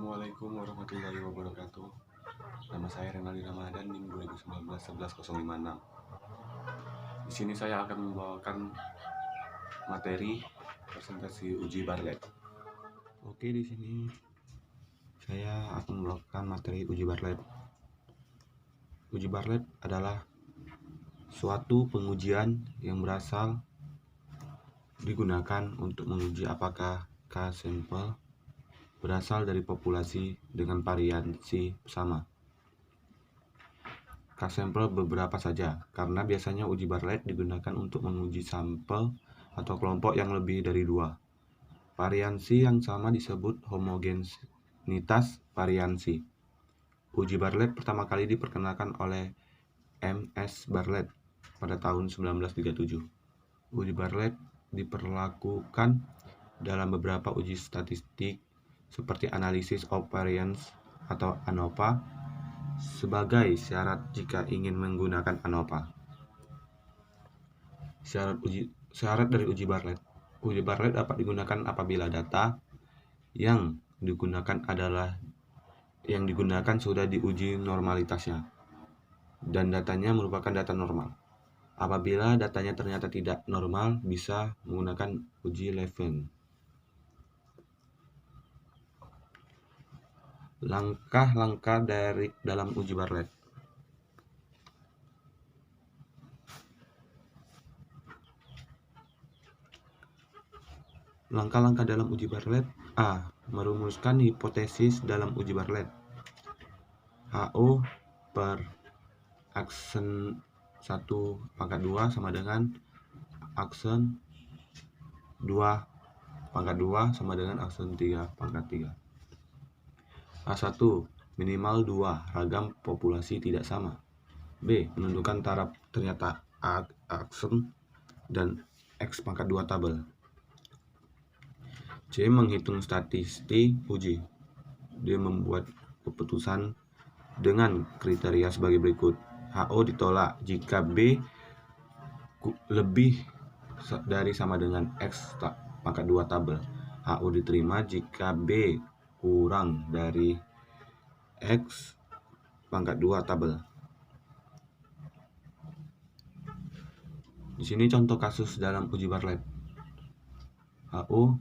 Assalamualaikum warahmatullahi wabarakatuh. Nama saya Renaldi Ramadan, NIM 2019 11056. Di sini saya akan membawakan materi presentasi uji Bartlett. Oke, di sini saya akan membawakan materi uji Bartlett. Uji Bartlett adalah suatu pengujian yang digunakan untuk menguji apakah K-sampel berasal dari populasi dengan variansi sama. K-sampel beberapa saja, karena biasanya uji Bartlett digunakan untuk menguji sampel atau kelompok yang lebih dari 2. Variansi yang sama disebut homogenitas variansi. Uji Bartlett pertama kali diperkenalkan oleh M.S. Bartlett pada tahun 1937. Uji Bartlett diperlakukan dalam beberapa uji statistik seperti analisis of variance atau ANOVA sebagai syarat jika ingin menggunakan ANOVA. Syarat dari uji Bartlett. Uji Bartlett dapat digunakan apabila data yang digunakan sudah diuji normalitasnya dan datanya merupakan data normal. Apabila datanya ternyata tidak normal, bisa menggunakan uji Levene. Langkah-langkah dalam uji Bartlett. Langkah-langkah dalam uji Bartlett. A. Merumuskan hipotesis dalam uji Bartlett. HO per aksen 1/2 sama dengan aksen 2/2 sama dengan aksen 3/3. A1. Minimal 2 ragam populasi tidak sama. B. Menentukan taraf ternyata aksen dan X/2 tabel. C. Menghitung statistik uji. D. Membuat keputusan dengan kriteria sebagai berikut. HO ditolak jika B lebih dari sama dengan X/2 tabel. HO diterima jika B kurang dari X/2 tabel. Di sini contoh kasus dalam uji Bartlett. HO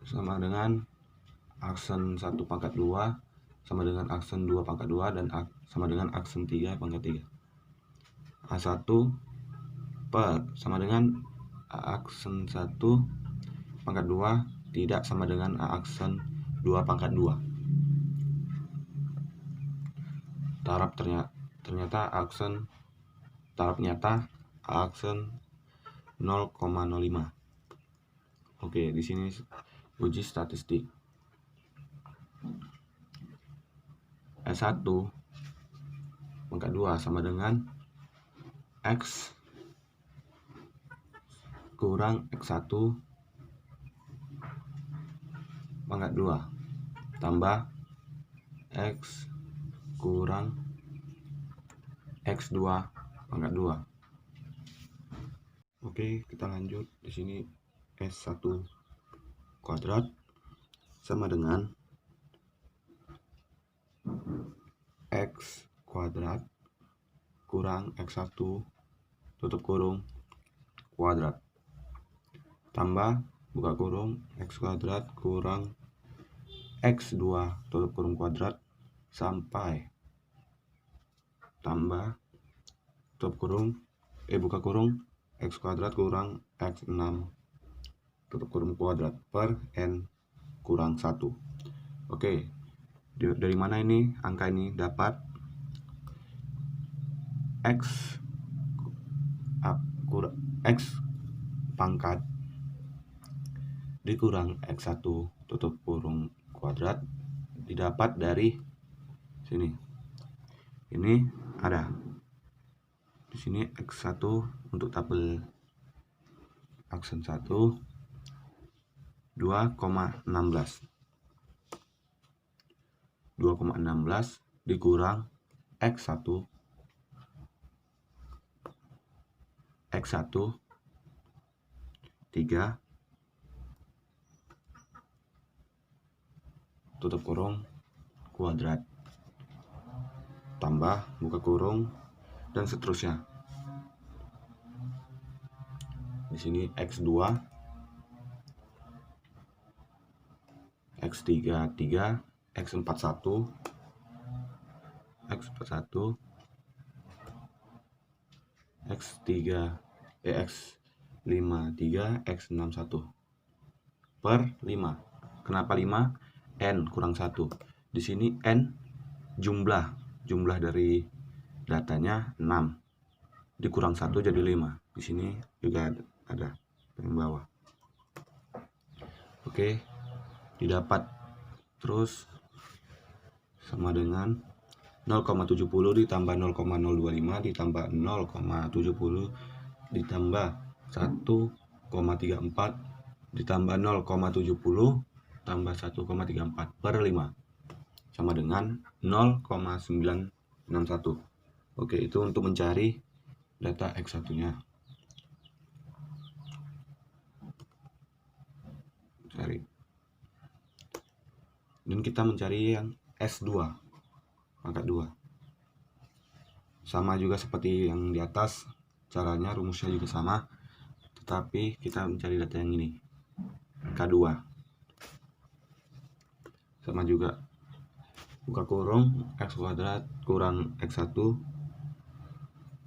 sama dengan aksen 1/2 sama dengan aksen 2/2 dan sama dengan aksen 3/3. A1 sama dengan aksen 1/2 tidak sama dengan aksen 2/2. Taraf nyata aksen 0,05. Oke, di sini uji statistik. S1/2 sama dengan X kurang X1/2 tambah X kurang X2/2. Oke, kita lanjut. Di sini S1 kuadrat sama dengan X kuadrat kurang X1 tutup kurung kuadrat tambah buka kurung X kuadrat kurang X2 tutup kurung kuadrat sampai tambah tutup kurung buka kurung X kuadrat kurang X6 tutup kurung kuadrat per N kurang 1. Oke, dari mana ini angka ini dapat? X pangkat dikurang X1 tutup kurung kuadrat didapat dari sini. Ini ada di sini X1 untuk tabel aksen 1 2,16 dikurang X1 3 tutup kurung, kuadrat, tambah, buka kurung, dan seterusnya. Di sini X2, X33, X41, X41, X53, X61 per 5. Kenapa 5? N kurang 1. Di sini N jumlah dari datanya 6. Dikurang 1 jadi 5. Di sini juga ada yang bawah. Oke, didapat terus sama dengan 0,70 ditambah 0,025 ditambah 0,70 ditambah 1,34 ditambah 0,70 tambah 1,34 per 5 sama dengan 0,961. Oke, itu untuk mencari data X1 nya. Cari. Dan kita mencari yang S2 pangkat 2. Sama juga seperti yang di atas, caranya rumusnya juga sama, tetapi kita mencari data yang ini, K2. Sama juga, buka kurung, X kuadrat kurang X1,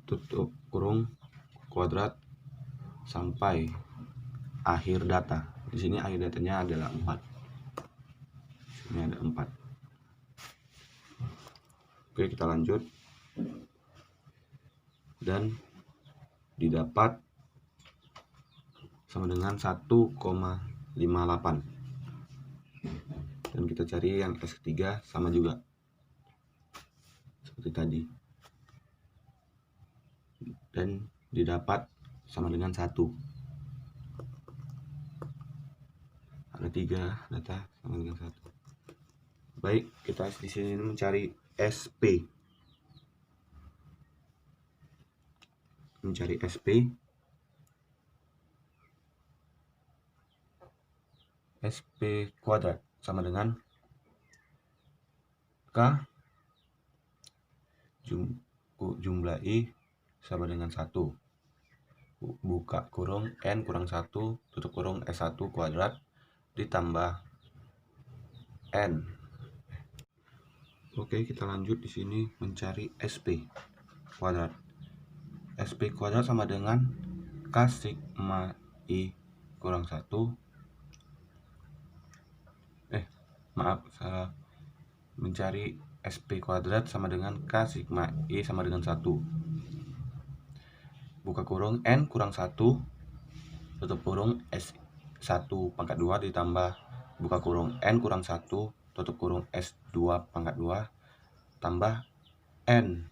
tutup kurung, kuadrat, sampai akhir data. Di sini akhir datanya adalah 4. Ini ada 4. Oke, kita lanjut. Dan didapat sama dengan 1,58. Dan kita cari yang S3 sama juga seperti tadi. Dan didapat sama dengan 1. Ada 3 data sama dengan 1. Baik, kita di sini mencari SP. Mencari SP. SP kuadrat sama dengan K jumlah I sama dengan 1. Buka kurung N kurang 1 tutup kurung S1 kuadrat ditambah N. Oke, kita lanjut di sini mencari SP kuadrat. SP kuadrat sama dengan K sigma I kurang 1. Salah. Mencari SP kuadrat sama dengan K sigma I sama dengan 1. Buka kurung N kurang 1 tutup kurung S1 pangkat 2 ditambah buka kurung N kurang 1 tutup kurung S2 pangkat 2 tambah N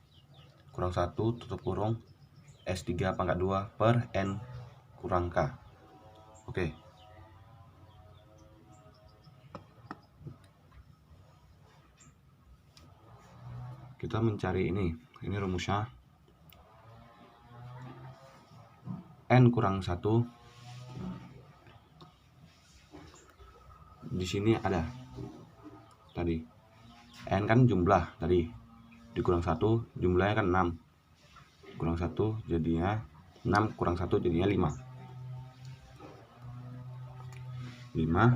kurang 1 tutup kurung S3 pangkat 2 per N kurang K. Oke. Kita mencari ini rumusnya. N kurang 1. Di sini ada tadi. N kan jumlah tadi. Dikurang 1, jumlahnya kan 6. Kurang 1 jadinya 6 kurang 1 jadinya 5. 5,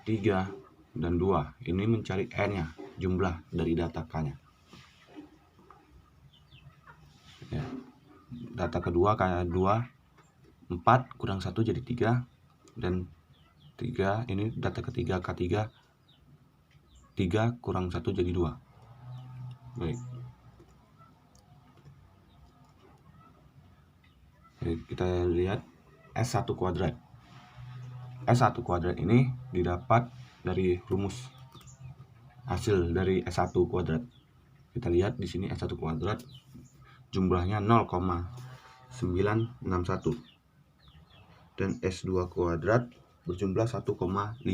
3, dan 2. Ini mencari N-nya, jumlah dari data K-nya. Ya. Data kedua K2 4 kurang 1 jadi 3 dan 3 ini data ketiga K3 3 kurang 1 jadi 2. Baik. Baik, kita lihat S1 kuadrat. S1 kuadrat ini didapat dari rumus hasil dari S1 kuadrat. Kita lihat di sini S1 kuadrat jumlahnya 0,961 dan S2 kuadrat berjumlah 1,58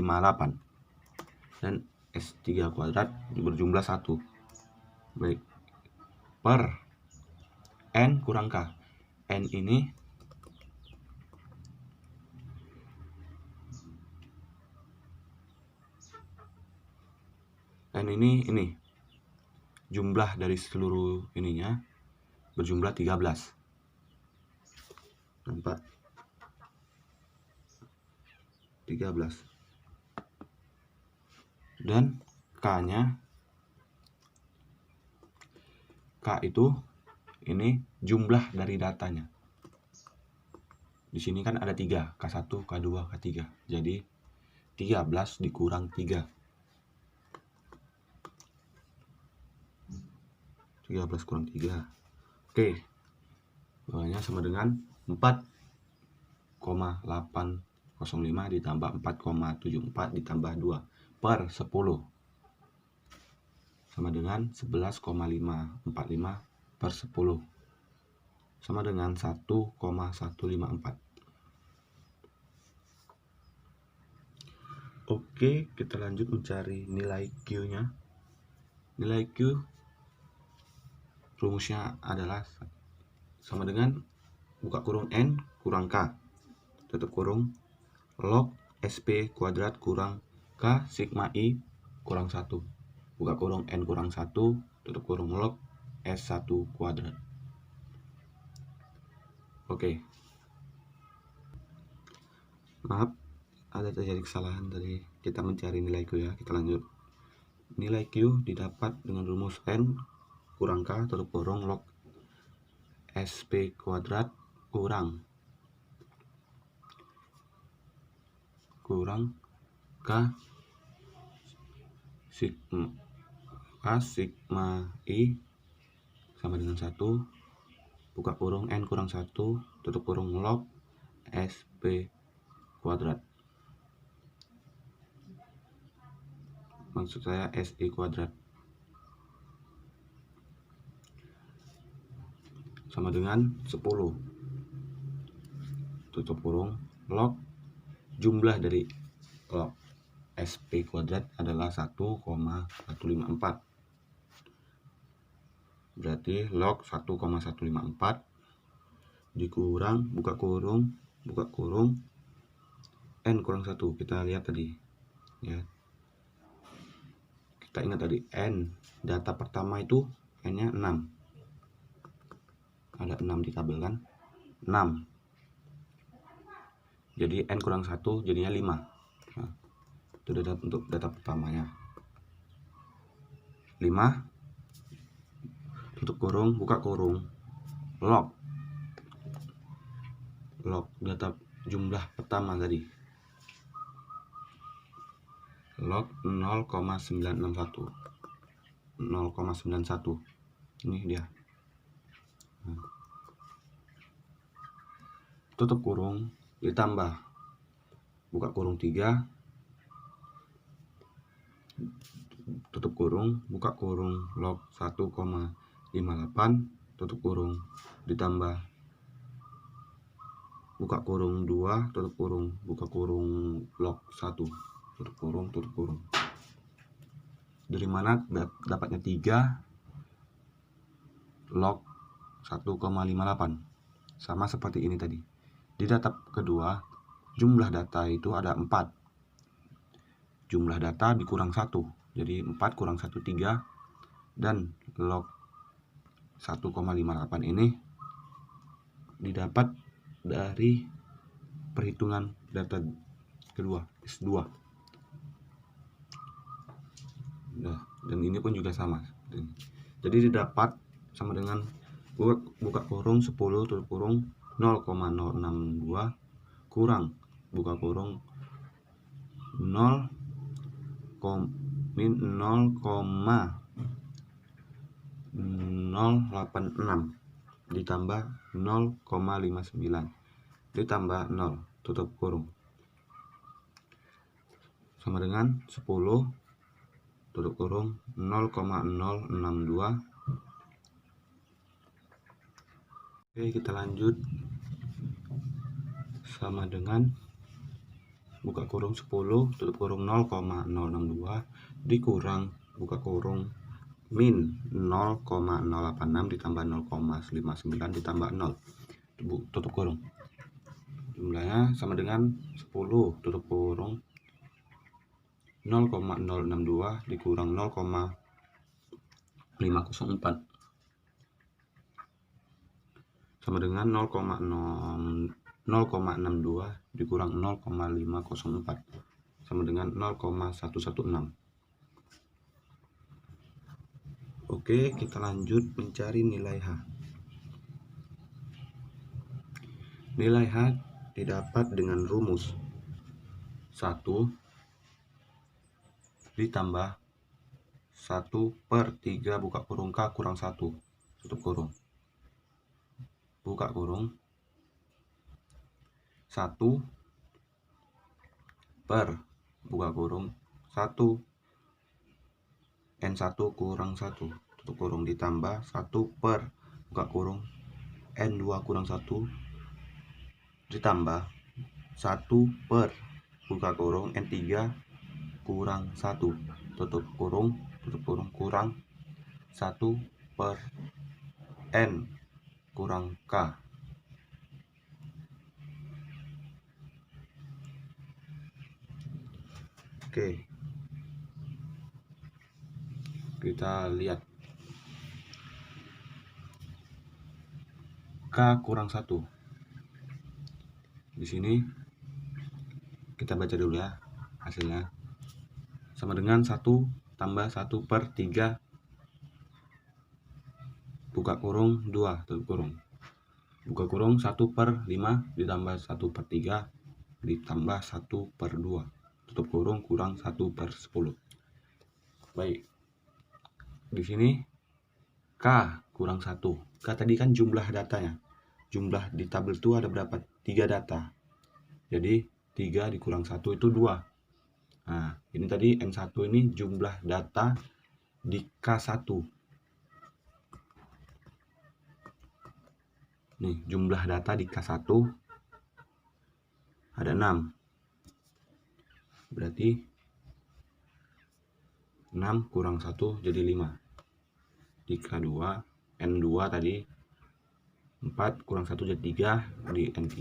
dan S3 kuadrat berjumlah 1. Baik, per N kurang K. N ini N ini jumlah dari seluruh ininya berjumlah 13. Nampak? 13. Dan K itu ini jumlah dari datanya. Di sini kan ada 3, K1, K2, K3. Jadi 13 dikurang 3. 13 kurang 3. Oke. Bawahnya sama dengan 4,805 ditambah 4,74 ditambah 2 per 10. Sama dengan 11,545 per 10. Sama dengan 1,154. Oke, kita lanjut mencari nilai Q-nya. Nilai Q rumusnya adalah sama dengan buka kurung N kurang K tutup kurung log SP kuadrat kurang K sigma I kurang 1 buka kurung N kurang 1 tutup kurung log S1 kuadrat. Oke. Maaf, ada terjadi kesalahan tadi kita mencari nilai Q ya. Kita lanjut. Nilai Q didapat dengan rumus N kurang K tutup kurung log SP kuadrat kurang K sigma I sama dengan 1 buka kurung N kurang 1 tutup kurung log SP kuadrat. Maksud saya SI kuadrat. Sama dengan 10 tutup kurung log jumlah dari log SP kuadrat adalah 1,154. Berarti log 1,154 dikurang buka kurung N kurang 1. Kita lihat tadi ya. Kita ingat tadi N data pertama itu N-nya 6. Ada 6 di tabel kan? 6. Jadi N kurang 1 jadinya 5. Nah, itu data untuk data pertamanya. 5 tutup kurung buka kurung log data jumlah pertama tadi log 0,961 ini dia. Nah, tutup kurung ditambah buka kurung 3 tutup kurung buka kurung log 1,58 tutup kurung ditambah buka kurung 2 tutup kurung buka kurung log 1 tutup kurung. Dari mana dapatnya 3 log 1,58 sama seperti ini tadi. Di data kedua jumlah data itu ada 4. Jumlah data dikurang 1. Jadi 4 kurang 1 3 dan log 1,58 ini didapat dari perhitungan data kedua S2. Nah, dan ini pun juga sama. Jadi didapat sama dengan buka kurung 10 tutup kurung 0,062 kurang buka kurung 0,086 ditambah 0,59 ditambah 0 tutup kurung sama dengan 10 tutup kurung 0,062. Oke, kita lanjut. Sama dengan buka kurung 10 tutup kurung 0,062 dikurang buka kurung min 0,086 ditambah 0,59 ditambah 0 tutup kurung. Jumlahnya sama dengan 10 tutup kurung 0,062 dikurang 0,504 sama dengan 0,62 dikurang 0,504 sama dengan 0,116. Oke, kita lanjut mencari nilai H. Nilai H didapat dengan rumus 1 ditambah 1/3 buka kurung K kurang 1 tutup kurung, buka kurung, 1 per buka kurung 1 N1 kurang 1 tutup kurung ditambah 1 per buka kurung N2 kurang 1 ditambah 1 per buka kurung N3 kurang 1 tutup kurung kurang 1 per N kurang K. Oke, kita lihat K kurang 1. Di sini kita baca dulu ya hasilnya. Sama dengan 1 tambah 1/3 buka kurung 2 tutup kurung, buka kurung 1/5 ditambah 1/3 ditambah 1/2 tutup kurung kurang 1/10. Baik, di sini K kurang 1. K tadi kan jumlah datanya, jumlah di tabel itu ada berapa? 3 data, jadi 3 dikurang 1 itu 2. Nah, ini tadi N1 ini jumlah data di K1. Nih, jumlah data di K1 ada 6. Berarti 6 kurang 1 jadi 5. Di K2, N2 tadi 4 kurang 1 jadi 3. Di N3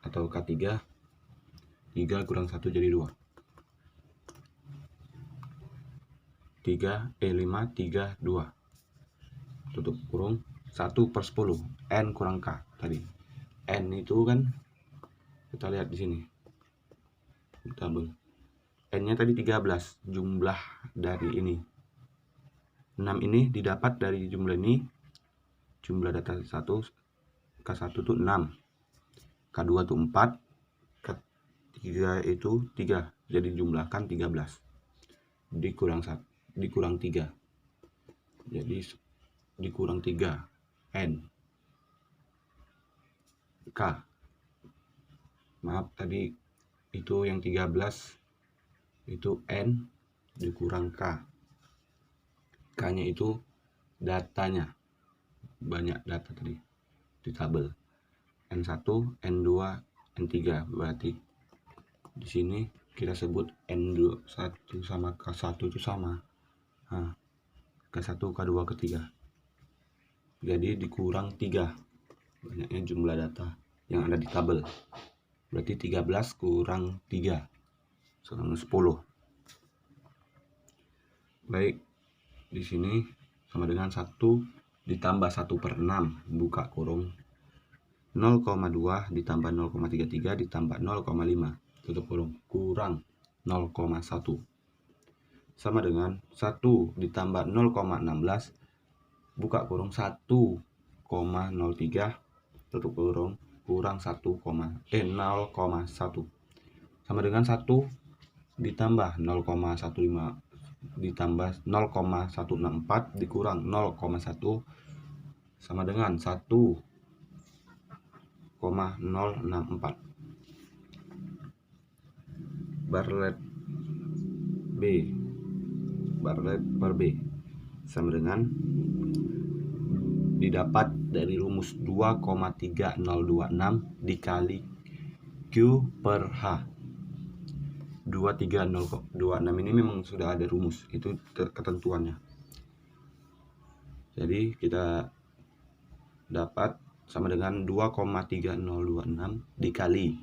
atau K3 3 kurang 1 jadi 2. 5, 3, 2 tutup kurung 1/10 N kurang K tadi. N itu kan kita lihat di sini tabel, N nya tadi 13 jumlah dari ini. 6 ini didapat dari jumlah ini, jumlah data K1 itu 6, K2 itu 4, K3 itu 3, jadi jumlahkan 13 dikurang 3, jadi dikurang 3 N K. Maaf tadi itu yang 13 itu N dikurang K. K nya itu datanya, banyak data tadi di tabel N1, N2, N3. Berarti di sini kita sebut N1 sama K1 itu sama. Nah, K1, K2, K3. Jadi dikurang 3 banyaknya jumlah data yang ada di tabel. Berarti 13 kurang 3 sama 10. Baik, di sini sama dengan 1 ditambah 1/6 buka kurung 0,2 ditambah 0,33 ditambah 0,5 tutup kurung kurang 0,1 sama dengan 1 ditambah 0,16 buka kurung 1,03 tutup kurung kurang 0,1 sama dengan 1 ditambah 0,15 ditambah 0,164 dikurang 0,1 sama dengan 1,064. Barlet per B sama dengan didapat dari rumus 2,3026 dikali Q per H. 23026 ini memang sudah ada rumus, itu ketentuannya. Jadi kita dapat sama dengan 2,3026 dikali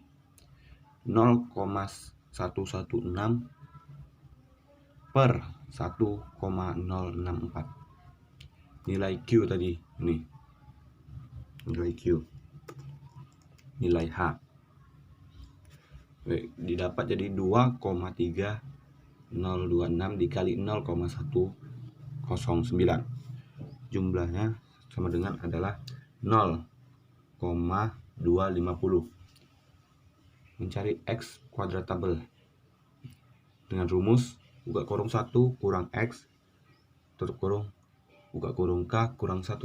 0,116 per 1,064. Nilai Q tadi, nih. Nilai Q. Nilai H. Baik, didapat jadi 2,3026 dikali 0,109. Jumlahnya sama dengan adalah 0,250. Mencari X kuadratable dengan rumus buka kurung 1 kurang X tutup kurung buka kurung K kurang 1.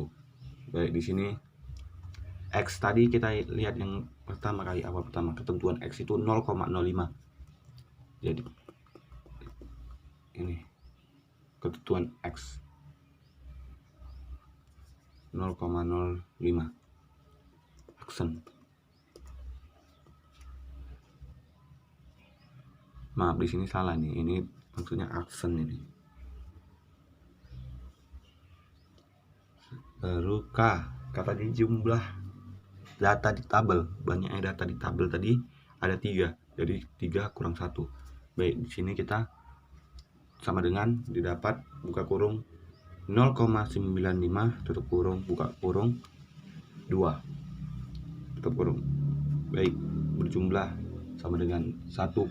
Baik, di sini X tadi kita lihat yang pertama kali, awal pertama, ketentuan X itu 0,05. Jadi ini ketentuan X 0,05 aksen. Maaf, di sini salah nih. Ini maksudnya aksen ini. Baru K, kata di jumlah data di tabel. Banyaknya data di tabel tadi ada 3. Jadi 3 kurang 1. Baik, di sini kita sama dengan didapat buka kurung 0,95 tutup kurung buka kurung 2 tutup kurung. Baik, berjumlah sama dengan 1,9.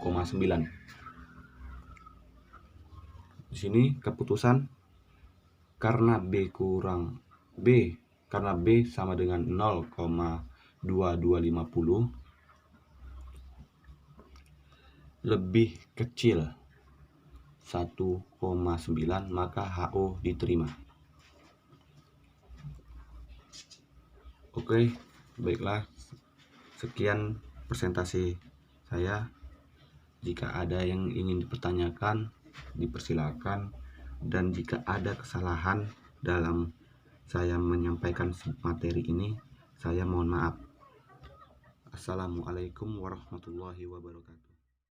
Di sini keputusan karena B sama dengan 0,2250 lebih kecil 1,9, maka HO diterima. Oke, baiklah. Sekian presentasi saya. Jika ada yang ingin dipertanyakan, dipersilakan. Dan jika ada kesalahan dalam saya menyampaikan materi ini, saya mohon maaf. Assalamualaikum warahmatullahi wabarakatuh.